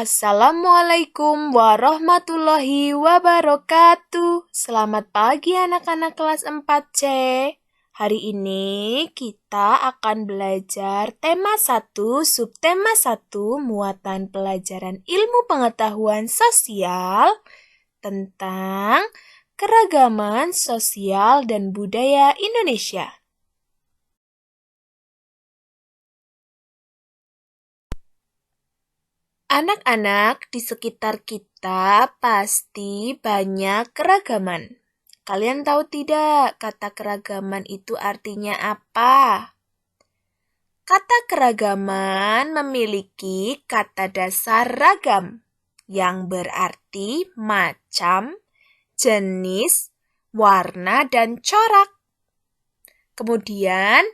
Assalamualaikum warahmatullahi wabarakatuh. Selamat pagi anak-anak kelas 4C. Hari ini kita akan belajar tema 1, subtema 1, muatan pelajaran ilmu pengetahuan sosial tentang keragaman sosial dan budaya Indonesia. Anak-anak di sekitar kita pasti banyak keragaman. Kalian tahu tidak kata keragaman itu artinya apa? Kata keragaman memiliki kata dasar ragam yang berarti macam, jenis, warna, dan corak. Kemudian,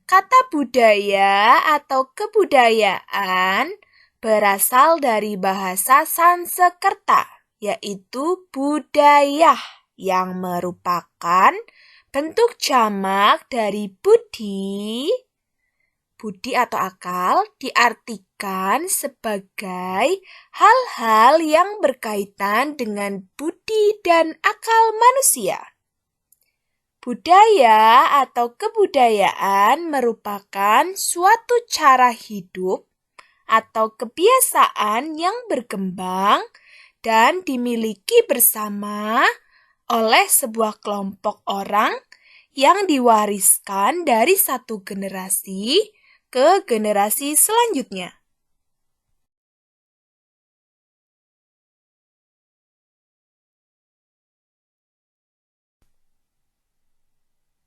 kata budaya atau kebudayaan berasal dari bahasa Sanskerta, yaitu budaya, yang merupakan bentuk jamak dari budi. Budi atau akal diartikan sebagai hal-hal yang berkaitan dengan budi dan akal manusia. Budaya atau kebudayaan merupakan suatu cara hidup atau kebiasaan yang berkembang dan dimiliki bersama oleh sebuah kelompok orang yang diwariskan dari satu generasi ke generasi selanjutnya.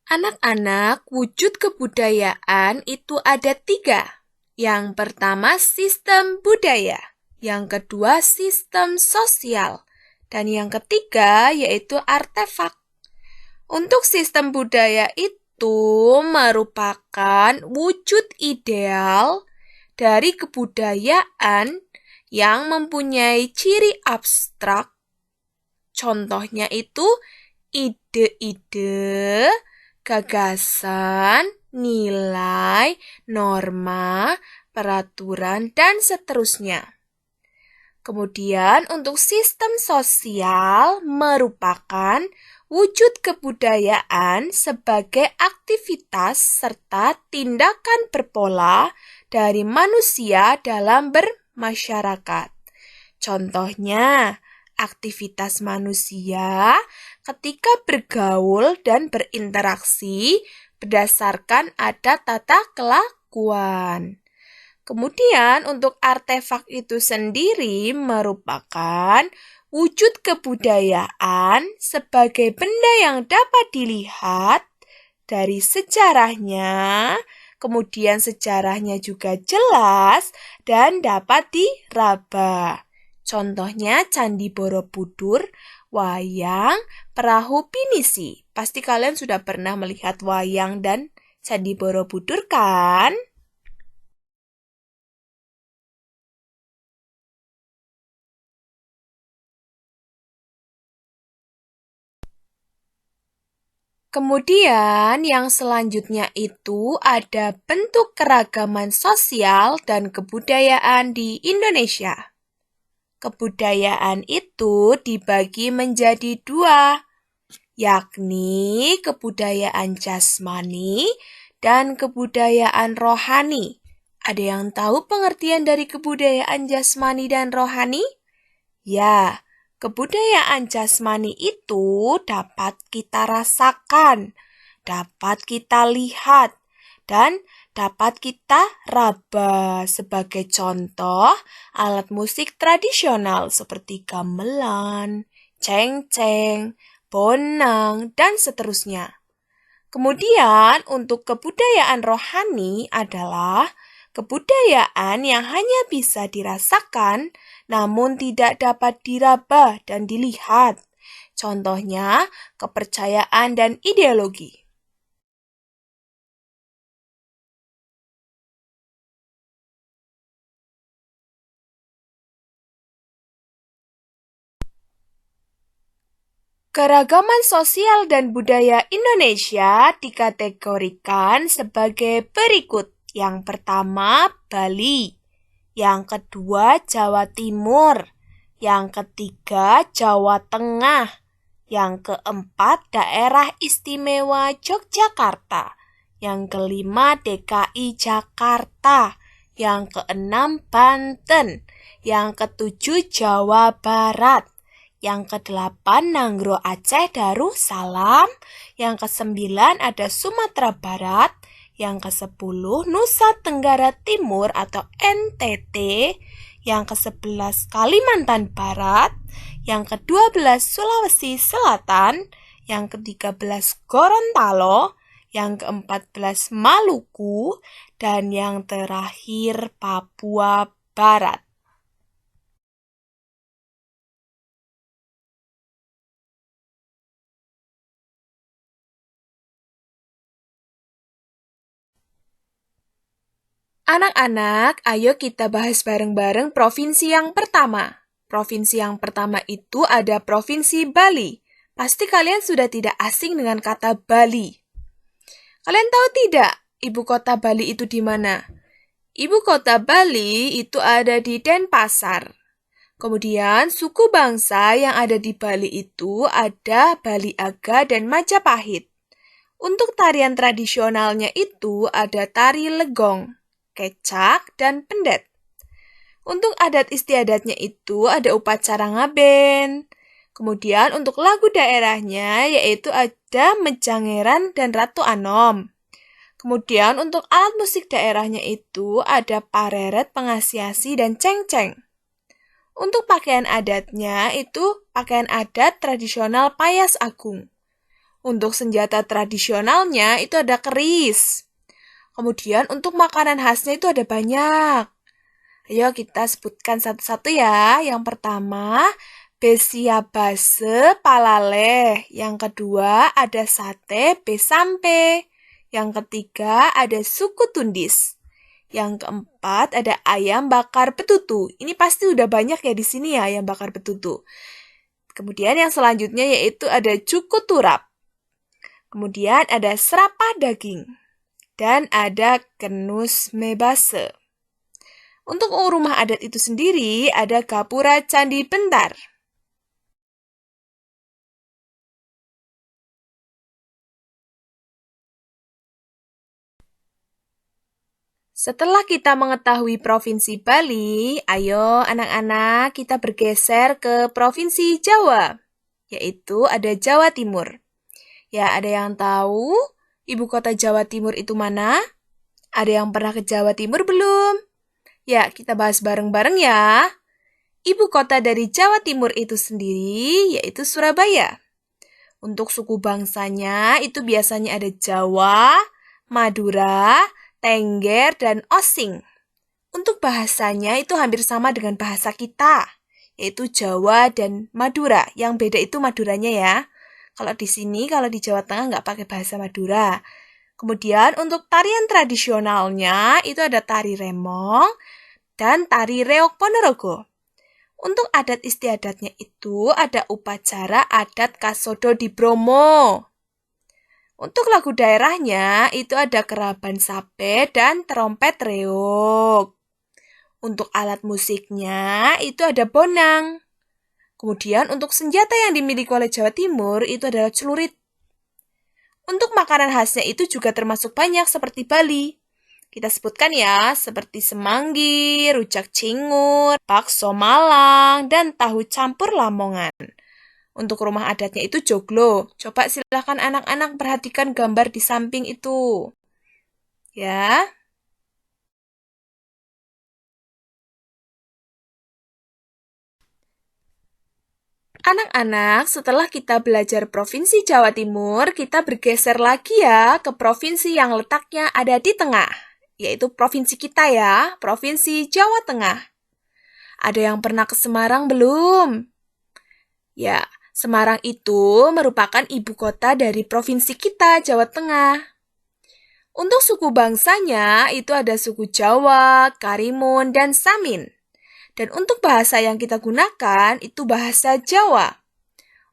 Anak-anak, wujud kebudayaan itu ada 3. Yang pertama sistem budaya, yang kedua sistem sosial, dan yang ketiga yaitu artefak. Untuk sistem budaya itu merupakan wujud ideal dari kebudayaan yang mempunyai ciri abstrak. Contohnya itu ide-ide, gagasan, nilai, norma, peraturan, dan seterusnya. Kemudian untuk sistem sosial merupakan wujud kebudayaan sebagai aktivitas serta tindakan berpola dari manusia dalam bermasyarakat. Contohnya, aktivitas manusia ketika bergaul dan berinteraksi berdasarkan adat tata kelakuan. Kemudian untuk artefak itu sendiri merupakan wujud kebudayaan sebagai benda yang dapat dilihat dari sejarahnya, kemudian sejarahnya juga jelas dan dapat diraba. Contohnya Candi Borobudur, wayang, perahu pinisi. Pasti kalian sudah pernah melihat wayang dan Candi Borobudur kan? Kemudian yang selanjutnya itu ada bentuk keragaman sosial dan kebudayaan di Indonesia. Kebudayaan itu dibagi menjadi 2, yakni kebudayaan jasmani dan kebudayaan rohani. Ada yang tahu pengertian dari kebudayaan jasmani dan rohani? Ya, kebudayaan jasmani itu dapat kita rasakan, dapat kita lihat, dan dapat kita raba. Sebagai contoh, alat musik tradisional seperti gamelan, cengceng, bonang, dan seterusnya. Kemudian untuk kebudayaan rohani adalah kebudayaan yang hanya bisa dirasakan namun tidak dapat diraba dan dilihat. Contohnya kepercayaan dan ideologi. Keragaman sosial dan budaya Indonesia dikategorikan sebagai berikut. Yang pertama, Bali. Yang kedua, Jawa Timur. Yang ketiga, Jawa Tengah. Yang keempat, Daerah Istimewa Yogyakarta. Yang kelima, DKI Jakarta. Yang keenam, Banten. Yang ketujuh, Jawa Barat. Yang kedelapan, Nanggro Aceh Darussalam. Yang kesembilan, ada Sumatera Barat. Yang kesepuluh, Nusa Tenggara Timur atau NTT. Yang ke-11, Kalimantan Barat. Yang ke-12, Sulawesi Selatan. Yang ke-13, Gorontalo. Yang ke-14, Maluku. Dan yang terakhir, Papua Barat. Anak-anak, ayo kita bahas bareng-bareng provinsi yang pertama. Provinsi yang pertama itu ada Provinsi Bali. Pasti kalian sudah tidak asing dengan kata Bali. Kalian tahu tidak, ibu kota Bali itu di mana? Ibu kota Bali itu ada di Denpasar. Kemudian suku bangsa yang ada di Bali itu ada Bali Aga dan Majapahit. Untuk tarian tradisionalnya itu ada tari legong, kecak, dan pendet. Untuk adat istiadatnya itu ada upacara ngaben. Kemudian untuk lagu daerahnya yaitu ada Mejangeran dan Ratu Anom. Kemudian untuk alat musik daerahnya itu ada pareret, pengasiasi, dan cengceng. Untuk pakaian adatnya itu pakaian adat tradisional Payas Agung. Untuk senjata tradisionalnya itu ada keris. Kemudian untuk makanan khasnya itu ada banyak. Ayo kita sebutkan satu-satu ya. Yang pertama, besia base palaleh. Yang kedua ada sate besampe. Yang ketiga ada suku tundis. Yang keempat ada ayam bakar betutu. Ini pasti udah banyak ya di sini ya ayam bakar betutu. Kemudian yang selanjutnya yaitu ada cuku turap. Kemudian ada serapah daging. Dan ada kenus mebase. Untuk rumah adat itu sendiri ada gapura Candi Bentar. Setelah kita mengetahui Provinsi Bali, ayo anak-anak kita bergeser ke Provinsi Jawa, yaitu ada Jawa Timur. Ya, ada yang tahu ibu kota Jawa Timur itu mana? Ada yang pernah ke Jawa Timur belum? Ya, kita bahas bareng-bareng ya. Ibu kota dari Jawa Timur itu sendiri yaitu Surabaya. Untuk suku bangsanya itu biasanya ada Jawa, Madura, Tengger, dan Osing. Untuk bahasanya itu hampir sama dengan bahasa kita, yaitu Jawa dan Madura. Yang beda itu Maduranya ya. Kalau di sini, kalau di Jawa Tengah nggak pakai bahasa Madura. Kemudian untuk tarian tradisionalnya itu ada tari remong dan tari reok Ponorogo. Untuk adat istiadatnya itu ada upacara adat Kasodo di Bromo. Untuk lagu daerahnya itu ada keraban sape dan trompet reog. Untuk alat musiknya itu ada bonang. Kemudian untuk senjata yang dimiliki oleh Jawa Timur itu adalah celurit. Untuk makanan khasnya itu juga termasuk banyak seperti Bali. Kita sebutkan ya, seperti semanggi, rujak cingur, bakso Malang, dan tahu campur Lamongan. Untuk rumah adatnya itu joglo. Coba silakan anak-anak perhatikan gambar di samping itu. Ya. Anak-anak, setelah kita belajar Provinsi Jawa Timur, kita bergeser lagi ya ke provinsi yang letaknya ada di tengah, yaitu provinsi kita ya, Provinsi Jawa Tengah. Ada yang pernah ke Semarang belum? Ya, Semarang itu merupakan ibu kota dari provinsi kita, Jawa Tengah. Untuk suku bangsanya, itu ada suku Jawa, Karimun, dan Samin. Dan untuk bahasa yang kita gunakan, itu bahasa Jawa.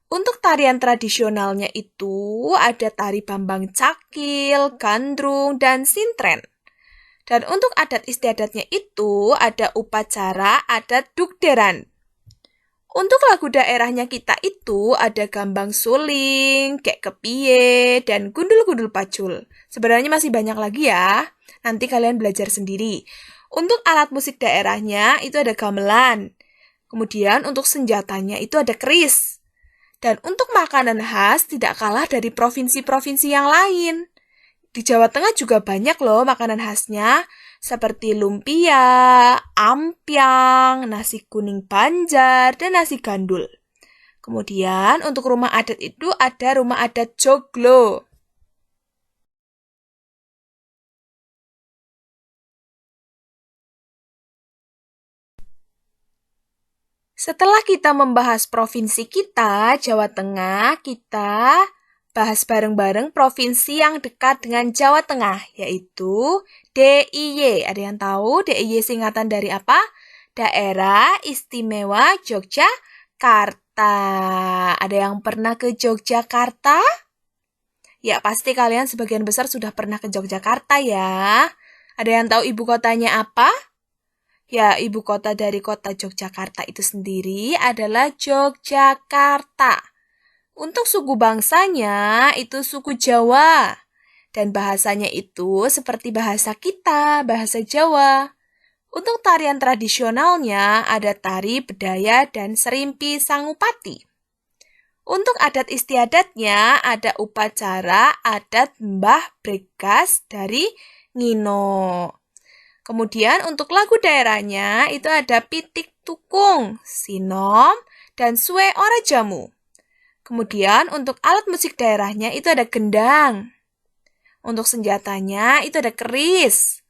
Untuk tarian tradisionalnya itu ada tari Bambang Cakil, Gandrung, dan Sintren. Dan untuk adat istiadatnya itu ada upacara adat Dukderan. Untuk lagu daerahnya kita itu ada gambang suling, kek kepiye, dan gundul-gundul pacul. Sebenarnya masih banyak lagi ya. Nanti kalian belajar sendiri. Untuk alat musik daerahnya itu ada gamelan. Kemudian untuk senjatanya itu ada keris. Dan untuk makanan khas tidak kalah dari provinsi-provinsi yang lain. Di Jawa Tengah juga banyak loh makanan khasnya, seperti lumpia, ampiang, nasi kuning Banjar, dan nasi gandul. Kemudian untuk rumah adat itu ada rumah adat joglo. Setelah kita membahas provinsi kita, Jawa Tengah, kita bahas bareng-bareng provinsi yang dekat dengan Jawa Tengah, yaitu DIY. Ada yang tahu DIY singkatan dari apa? Daerah Istimewa Yogyakarta. Ada yang pernah ke Yogyakarta? Ya, pasti kalian sebagian besar sudah pernah ke Yogyakarta ya. Ada yang tahu ibu kotanya apa? Ya, ibu kota dari kota Yogyakarta itu sendiri adalah Yogyakarta. Untuk suku bangsanya itu suku Jawa. Dan bahasanya itu seperti bahasa kita, bahasa Jawa. Untuk tarian tradisionalnya ada tari bedaya dan serimpi sangupati. Untuk adat istiadatnya ada upacara adat Mbah Bregas dari Ngino. Kemudian untuk lagu daerahnya itu ada Pitik Tukung, Sinom, dan Sue Ora Jamu. Kemudian untuk alat musik daerahnya itu ada gendang. Untuk senjatanya itu ada keris.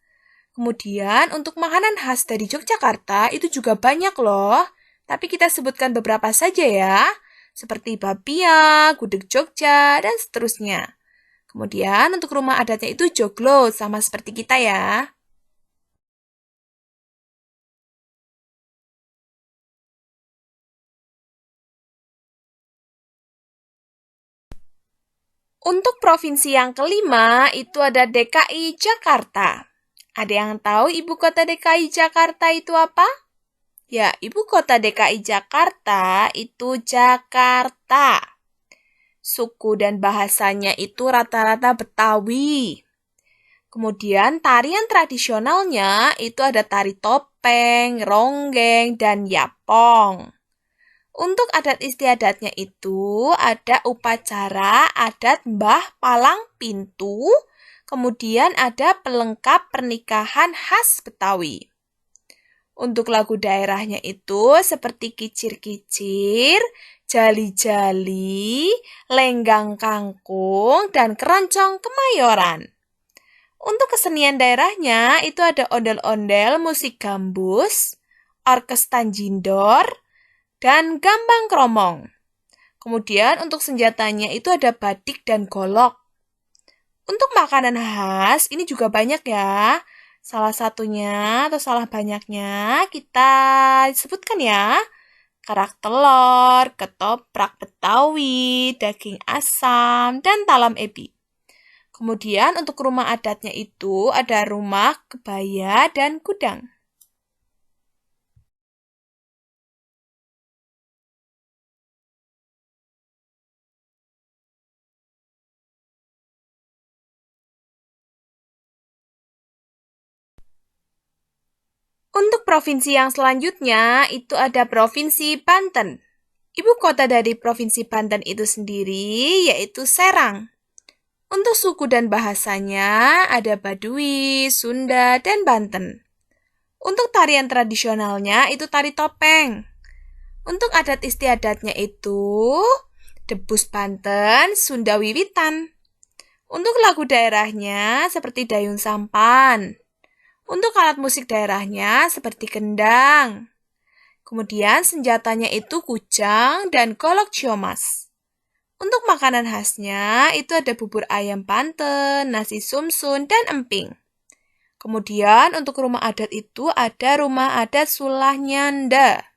Kemudian untuk makanan khas dari Yogyakarta itu juga banyak loh. Tapi kita sebutkan beberapa saja ya. Seperti bapia, gudeg Jogja, dan seterusnya. Kemudian untuk rumah adatnya itu joglo, sama seperti kita ya. Untuk provinsi yang kelima, itu ada DKI Jakarta. Ada yang tahu ibu kota DKI Jakarta itu apa? Ya, ibu kota DKI Jakarta itu Jakarta. Suku dan bahasanya itu rata-rata Betawi. Kemudian tarian tradisionalnya itu ada tari topeng, ronggeng, dan yapong. Untuk adat istiadatnya itu ada upacara adat Mbah Palang Pintu, kemudian ada pelengkap pernikahan khas Betawi. Untuk lagu daerahnya itu seperti kicir-kicir, jali-jali, lenggang kangkung, dan keroncong kemayoran. Untuk kesenian daerahnya itu ada ondel-ondel musik gambus, orkes tanjindor, dan gambang kromong. Kemudian untuk senjatanya itu ada badik dan golok. Untuk makanan khas ini juga banyak ya. Salah satunya atau salah banyaknya kita sebutkan ya. Kerak telur, ketoprak Betawi, daging asam, dan talam ebi. Kemudian untuk rumah adatnya itu ada rumah, kebaya, dan gudang. Untuk provinsi yang selanjutnya, itu ada Provinsi Banten. Ibu kota dari Provinsi Banten itu sendiri yaitu Serang. Untuk suku dan bahasanya ada Baduy, Sunda, dan Banten. Untuk tarian tradisionalnya itu tari topeng. Untuk adat istiadatnya itu Debus Banten, Sunda Wiwitan. Untuk lagu daerahnya seperti Dayung Sampan. Untuk alat musik daerahnya seperti kendang. Kemudian senjatanya itu kujang dan golok ciomas. Untuk makanan khasnya itu ada bubur ayam Banten, nasi sumsum, dan emping. Kemudian untuk rumah adat itu ada rumah adat Sulahnyanda.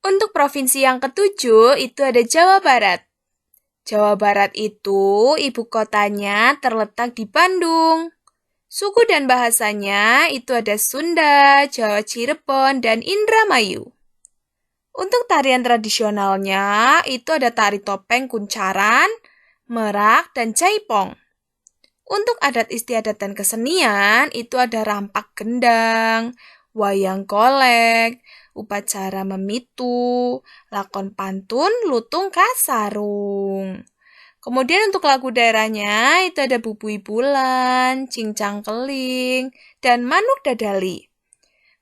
Untuk provinsi yang ketujuh itu ada Jawa Barat. Jawa Barat itu ibu kotanya terletak di Bandung. Suku dan bahasanya itu ada Sunda, Jawa Cirebon, dan Indramayu. Untuk tarian tradisionalnya itu ada tari topeng kuncaran, merak, dan jaipong. Untuk adat istiadat dan kesenian itu ada rampak gendang, wayang golek, upacara memitu, lakon pantun, lutung kasarung. Kemudian untuk lagu daerahnya itu ada Bubui Bulan, Cincang Keling, dan Manuk Dadali.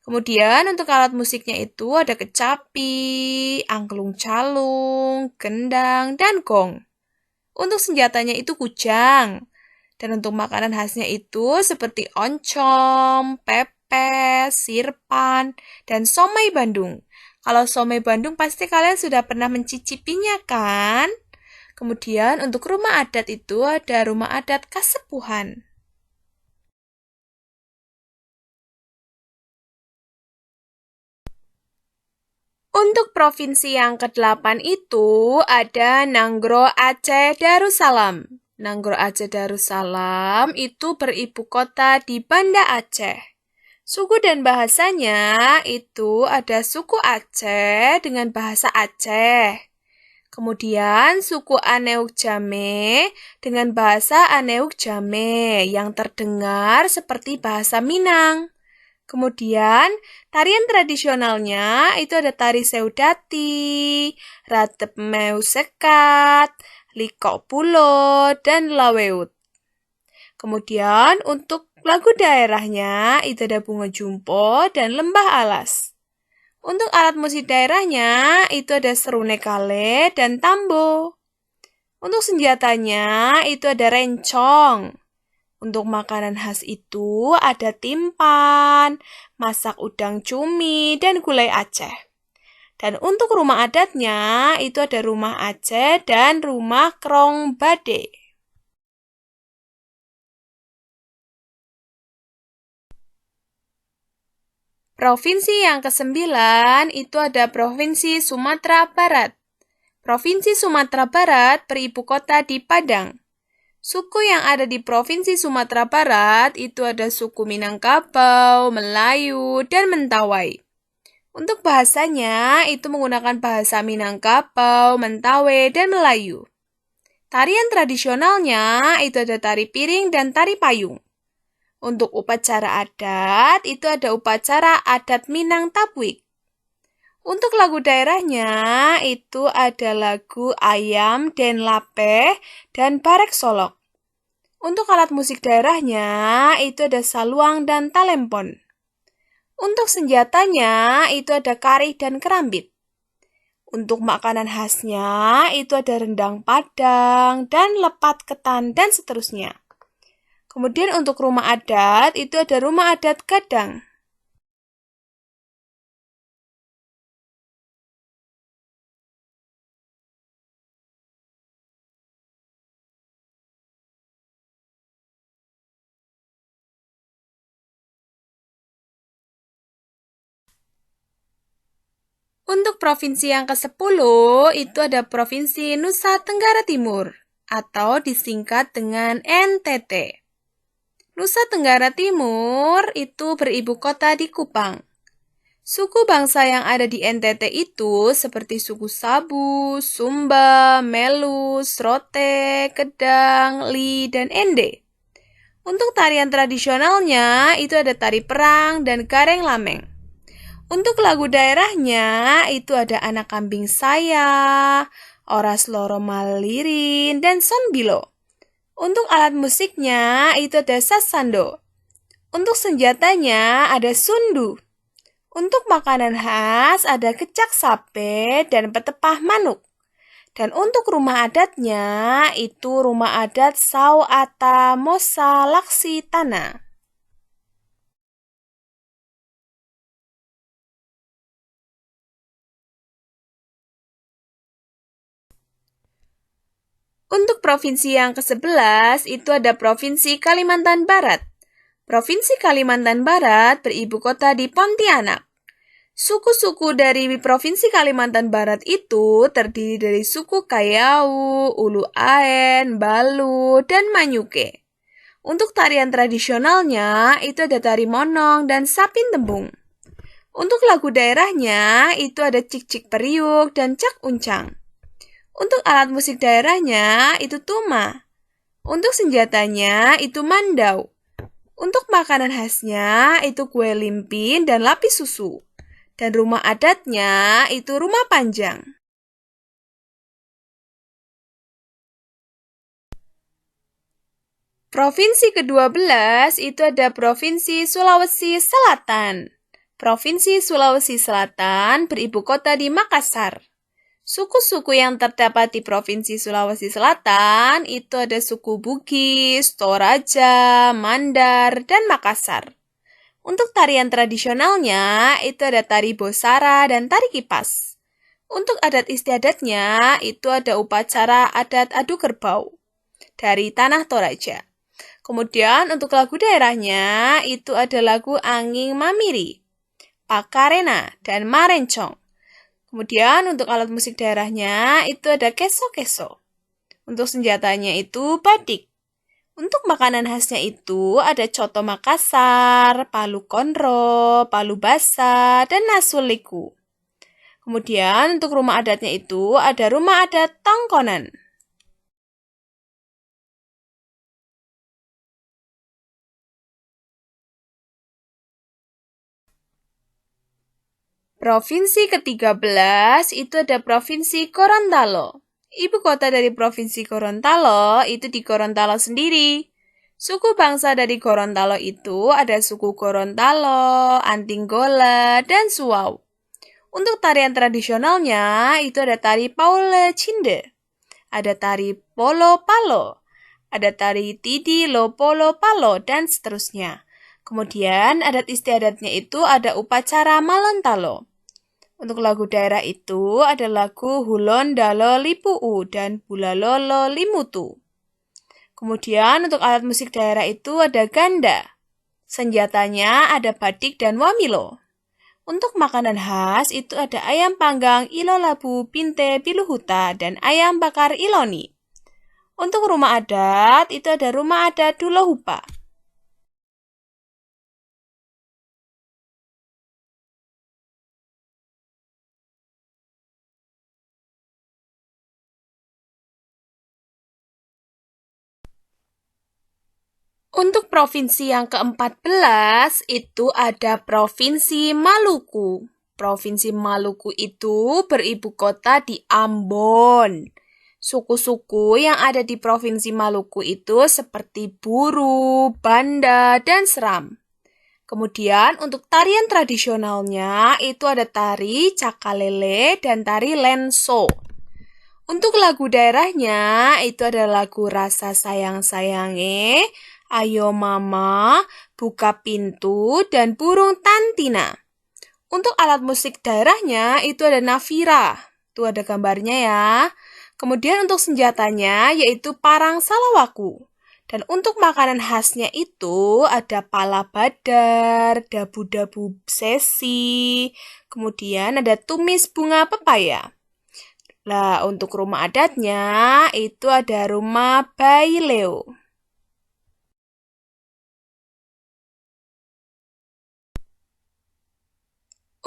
Kemudian untuk alat musiknya itu ada kecapi, angklung calung, gendang, dan gong. Untuk senjatanya itu kujang. Dan untuk makanan khasnya itu seperti oncom, pepes, sirpan, dan somai Bandung. Kalau somai Bandung pasti kalian sudah pernah mencicipinya kan? Kemudian untuk rumah adat itu ada rumah adat Kasepuhan. Untuk provinsi yang ke-8 itu ada Nanggro Aceh Darussalam. Nanggro Aceh Darussalam itu beribu kota di Banda Aceh. Suku dan bahasanya itu ada suku Aceh dengan bahasa Aceh. Kemudian suku Aneuk Jame dengan bahasa Aneuk Jame yang terdengar seperti bahasa Minang. Kemudian tarian tradisionalnya itu ada tari Seudati, Ratep Meu Sekat, Likok Pulo, dan Laweut. Kemudian untuk lagu daerahnya itu ada Bunga Jumpo dan Lembah Alas. Untuk alat musik daerahnya itu ada serune kale dan tambo. Untuk senjatanya itu ada rencong. Untuk makanan khas itu ada timpan, masak udang cumi, dan gulai Aceh. Dan untuk rumah adatnya itu ada rumah Aceh dan rumah Krong Bade. Provinsi yang ke-9 itu ada Provinsi Sumatera Barat. Provinsi Sumatera Barat beribu kota di Padang. Suku yang ada di Provinsi Sumatera Barat itu ada suku Minangkabau, Melayu, dan Mentawai. Untuk bahasanya itu menggunakan bahasa Minangkabau, Mentawai, dan Melayu. Tarian tradisionalnya itu ada tari piring dan tari payung. Untuk upacara adat, itu ada upacara adat Minang Tabuik. Untuk lagu daerahnya, itu ada lagu Ayam Den Lapeh dan Barek Solok. Untuk alat musik daerahnya, itu ada saluang dan talempon. Untuk senjatanya, itu ada karih dan kerambit. Untuk makanan khasnya, itu ada rendang Padang dan lepat ketan dan seterusnya. Kemudian untuk rumah adat, itu ada rumah adat Gadang. Untuk provinsi yang ke-10, itu ada Provinsi Nusa Tenggara Timur, atau disingkat dengan NTT. Nusa Tenggara Timur itu beribu kota di Kupang. Suku bangsa yang ada di NTT itu seperti suku Sabu, Sumba, Melu, Srote, Kedang, Li, dan Ende. Untuk tarian tradisionalnya itu ada tari perang dan gareng lameng. Untuk lagu daerahnya itu ada Anak Kambing Saya, Oras Loro Malirin, dan Son Bilo. Untuk alat musiknya itu ada sasando. Untuk senjatanya ada sundu. Untuk makanan khas ada kecak sape dan petepah manuk. Dan untuk rumah adatnya itu rumah adat Sauata Mosa Laksitana. Untuk provinsi yang ke-11 itu ada Provinsi Kalimantan Barat. Provinsi Kalimantan Barat beribu kota di Pontianak. Suku-suku dari Provinsi Kalimantan Barat itu terdiri dari suku Kayau, Ulu Aen, Balu, dan Manyuke. Untuk tarian tradisionalnya itu ada tari monong dan sapin tembung. Untuk lagu daerahnya itu ada cik-cik periuk dan cak uncang. Untuk alat musik daerahnya itu tuma. Untuk senjatanya itu mandau. Untuk makanan khasnya itu kue limpin dan lapis susu. Dan rumah adatnya itu rumah panjang. Provinsi ke-12 itu ada Provinsi Sulawesi Selatan. Provinsi Sulawesi Selatan beribu kota di Makassar. Suku-suku yang terdapat di Provinsi Sulawesi Selatan itu ada suku Bugis, Toraja, Mandar, dan Makassar. Untuk tarian tradisionalnya itu ada tari Bosara dan tari Kipas. Untuk adat istiadatnya itu ada upacara adat adu kerbau dari Tanah Toraja. Kemudian untuk lagu daerahnya itu ada lagu Anging Mamiri, Pakarena, dan Marencong. Kemudian untuk alat musik daerahnya itu ada keso-keso. Untuk senjatanya itu badik. Untuk makanan khasnya itu ada coto Makassar, palu konro, palu basa, dan nasul liku. Kemudian untuk rumah adatnya itu ada rumah adat Tongkonan. Provinsi ke-13 itu ada Provinsi Gorontalo. Ibu kota dari Provinsi Gorontalo itu di Gorontalo sendiri. Suku bangsa dari Gorontalo itu ada suku Gorontalo, Antinggola, dan Suau. Untuk tarian tradisionalnya itu ada tari Paule Cinde, ada tari Polo Palo, ada tari Tidi Lo Polo Palo, dan seterusnya. Kemudian adat istiadatnya itu ada upacara Malontalo. Untuk lagu daerah itu ada lagu Hulon Dalo Lipuu dan Bulalolo Limutu. Kemudian untuk alat musik daerah itu ada ganda. Senjatanya ada badik dan wamilo. Untuk makanan khas itu ada ayam panggang ilo labu pinte piluhuta dan ayam bakar iloni. Untuk rumah adat itu ada rumah adat Dulohupa. Untuk provinsi yang ke-14 itu ada Provinsi Maluku. Provinsi Maluku itu beribu kota di Ambon. Suku-suku yang ada di Provinsi Maluku itu seperti Buru, Banda, dan Seram. Kemudian untuk tarian tradisionalnya itu ada tari Cakalele dan tari Lenso. Untuk lagu daerahnya itu ada lagu Rasa Sayang Sayange, Ayo Mama, Buka Pintu, dan Burung Tantina. Untuk alat musik daerahnya itu ada nafira. Itu ada gambarnya ya. Kemudian untuk senjatanya yaitu parang salawaku. Dan untuk makanan khasnya itu ada pala badar, dabu-dabu sesi, kemudian ada tumis bunga pepaya. Nah, untuk rumah adatnya itu ada rumah Baileo.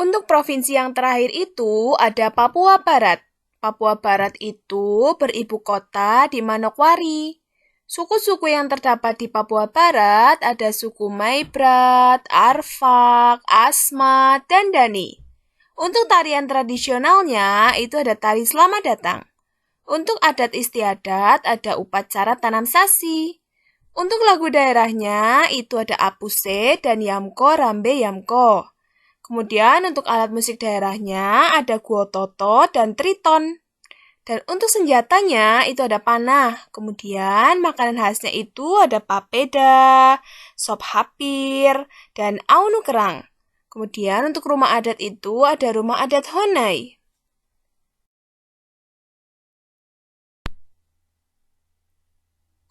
Untuk provinsi yang terakhir itu ada Papua Barat. Papua Barat itu beribu kota di Manokwari. Suku-suku yang terdapat di Papua Barat ada suku Maibrat, Arfak, Asmat, dan Dani. Untuk tarian tradisionalnya itu ada tari Selamat Datang. Untuk adat istiadat ada upacara tanam sasi. Untuk lagu daerahnya itu ada Apuse dan Yamko Rambe Yamko. Kemudian untuk alat musik daerahnya ada guototo dan triton. Dan untuk senjatanya itu ada panah. Kemudian makanan khasnya itu ada papeda, sop hapir, dan aunu kerang. Kemudian untuk rumah adat itu ada rumah adat Honai.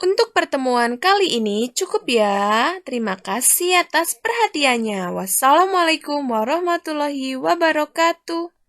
Untuk pertemuan kali ini cukup ya. Terima kasih atas perhatiannya. Wassalamualaikum warahmatullahi wabarakatuh.